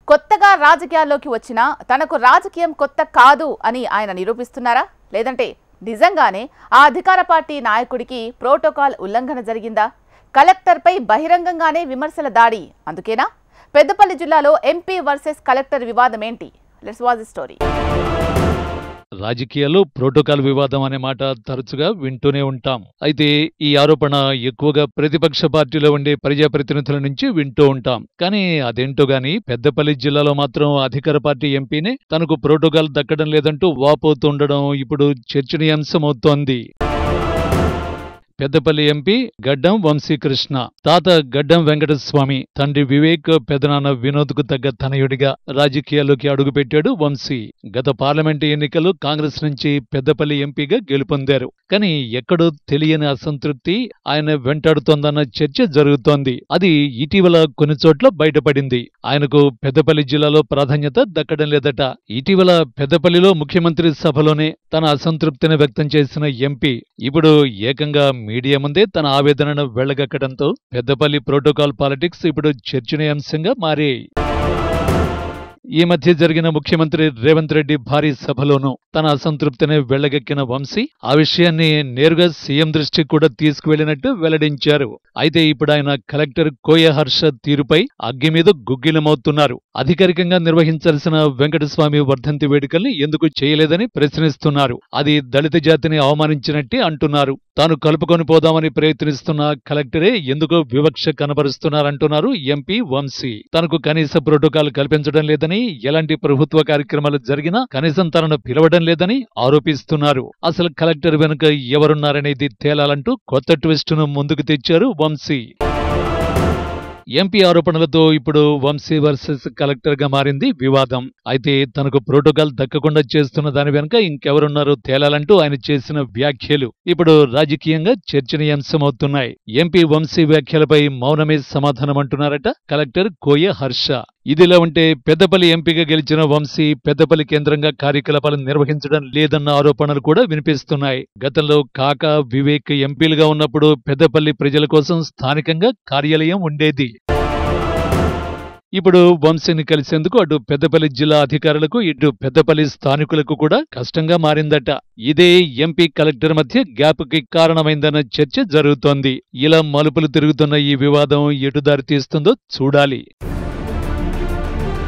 కొత్తగా రాజకీయాల్లోకి వచ్చినా తనకు రాజకీయం కొత్త కాదు అని ఆయన నిరూపిస్తున్నారా? లేదంటే నిజంగానే ఆ అధికార పార్టీ నాయకుడికి ప్రోటోకాల్ ఉల్లంఘన జరిగిందా? కలెక్టర్పై బహిరంగంగానే విమర్శల దాడి అందుకేనా? పెద్దపల్లి జిల్లాలో ఎంపీ వర్సెస్ కలెక్టర్ వివాదం ఏంటి? Let's watch the story. రాజకీయాల్లో ప్రోటోకాల్ వివాదం అనే మాట తరచుగా వింటూనే ఉంటాం. అయితే ఈ ఆరోపణ ఎక్కువగా ప్రతిపక్ష పార్టీలో ఉండే ప్రజాప్రతినిధుల నుంచి వింటూ ఉంటాం. కానీ అదేంటో గాని పెద్దపల్లి జిల్లాలో మాత్రం అధికార పార్టీ ఎంపీనే తనకు ప్రోటోకాల్ దక్కడం లేదంటూ వాపోతుండడం ఇప్పుడు చర్చనీయాంశమవుతోంది. పెద్దపల్లి ఎంపీ గడ్డం వంశీకృష్ణ, తాత గడ్డం వెంకటస్వామి, తండ్రి వివేక్, పెదనాన్న వినోద్కు తగ్గ తనయుడిగా రాజకీయాల్లోకి అడుగుపెట్టాడు వంశీ. గత పార్లమెంటు ఎన్నికల్లో కాంగ్రెస్ నుంచి పెద్దపల్లి ఎంపీగా గెలుపొందారు. కానీ ఎక్కడో తెలియని అసంతృప్తి ఆయన వెంటాడుతోందన్న చర్చ జరుగుతోంది. అది ఇటీవల కొన్ని చోట్ల బయటపడింది. ఆయనకు పెద్దపల్లి జిల్లాలో ప్రాధాన్యత దక్కడం లేదట. ఇటీవల పెద్దపల్లిలో ముఖ్యమంత్రి సభలోనే తన అసంతృప్తిని వ్యక్తం చేసిన ఎంపీ ఇప్పుడు ఏకంగా మీడియా ముందే తన ఆవేదనను వెళ్లగక్కడంతో పెద్దపల్లి ప్రోటోకాల్ పాలిటిక్స్ ఇప్పుడు చర్చనీయాంశంగా మారాయి. ఈ మధ్య జరిగిన ముఖ్యమంత్రి రేవంత్ రెడ్డి భారీ సభలోనూ తన అసంతృప్తిని వెళ్లగక్కిన వంశీ ఆ విషయాన్ని నేరుగా సీఎం దృష్టికి కూడా తీసుకువెళ్లినట్టు వెల్లడించారు. అయితే ఇప్పుడు ఆయన కలెక్టర్ కోయ హర్ష తీరుపై అగ్గి మీద గుగ్గిలమవుతున్నారు. అధికారికంగా నిర్వహించాల్సిన వెంకటస్వామి వర్ధంతి వేడుకల్ని ఎందుకు చేయలేదని ప్రశ్నిస్తున్నారు. అది దళిత జాతిని అవమానించినట్టే అంటున్నారు. తాను కలుపుకొని పోదామని ప్రయత్నిస్తున్న కలెక్టరే ఎందుకో వివక్ష కనబరుస్తున్నారంటున్నారు ఎంపీ వంశీ. తనకు కనీస ప్రోటోకాల్ కల్పించడం లేదని, ఎలాంటి ప్రభుత్వ కార్యక్రమాలు జరిగినా కనీసం తనను పిలవడం లేదని ఆరోపిస్తున్నారు. అసలు కలెక్టర్ వెనుక ఎవరున్నారనేది తేలాలంటూ కొత్త ట్విస్టును ముందుకు తెచ్చారు వంశీ. ఎంపీ ఆరోపణలతో ఇప్పుడు వంశీ వర్సెస్ కలెక్టర్ గా మారింది వివాదం. అయితే తనకు ప్రోటోకాల్ దక్కకుండా చేస్తున్న దాని వెనుక ఇంకెవరున్నారో తేలాలంటూ ఆయన చేసిన వ్యాఖ్యలు ఇప్పుడు రాజకీయంగా చర్చనీయాంశమవుతున్నాయి. ఎంపీ వంశీ వ్యాఖ్యలపై మౌనమే సమాధానమంటున్నారట కలెక్టర్ కోయ హర్ష. ఇదిలా ఉంటే పెద్దపల్లి ఎంపీగా గెలిచిన వంశీ పెద్దపల్లి కేంద్రంగా కార్యకలాపాలు నిర్వహించడం లేదన్న ఆరోపణలు కూడా వినిపిస్తున్నాయి. గతంలో కాకా, వివేక్ ఎంపీలుగా ఉన్నప్పుడు పెద్దపల్లి ప్రజల కోసం స్థానికంగా కార్యాలయం ఉండేది. ఇప్పుడు వంశీని కలిసేందుకు అటు పెద్దపల్లి జిల్లా అధికారులకు, ఇటు పెద్దపల్లి స్థానికులకు కూడా కష్టంగా మారిందట. ఇదే ఎంపీ కలెక్టర్ మధ్య గ్యాప్కి కారణమైందన్న చర్చ జరుగుతోంది. ఇలా మలుపులు తిరుగుతున్న ఈ వివాదం ఎటు దారి తీస్తుందో చూడాలి.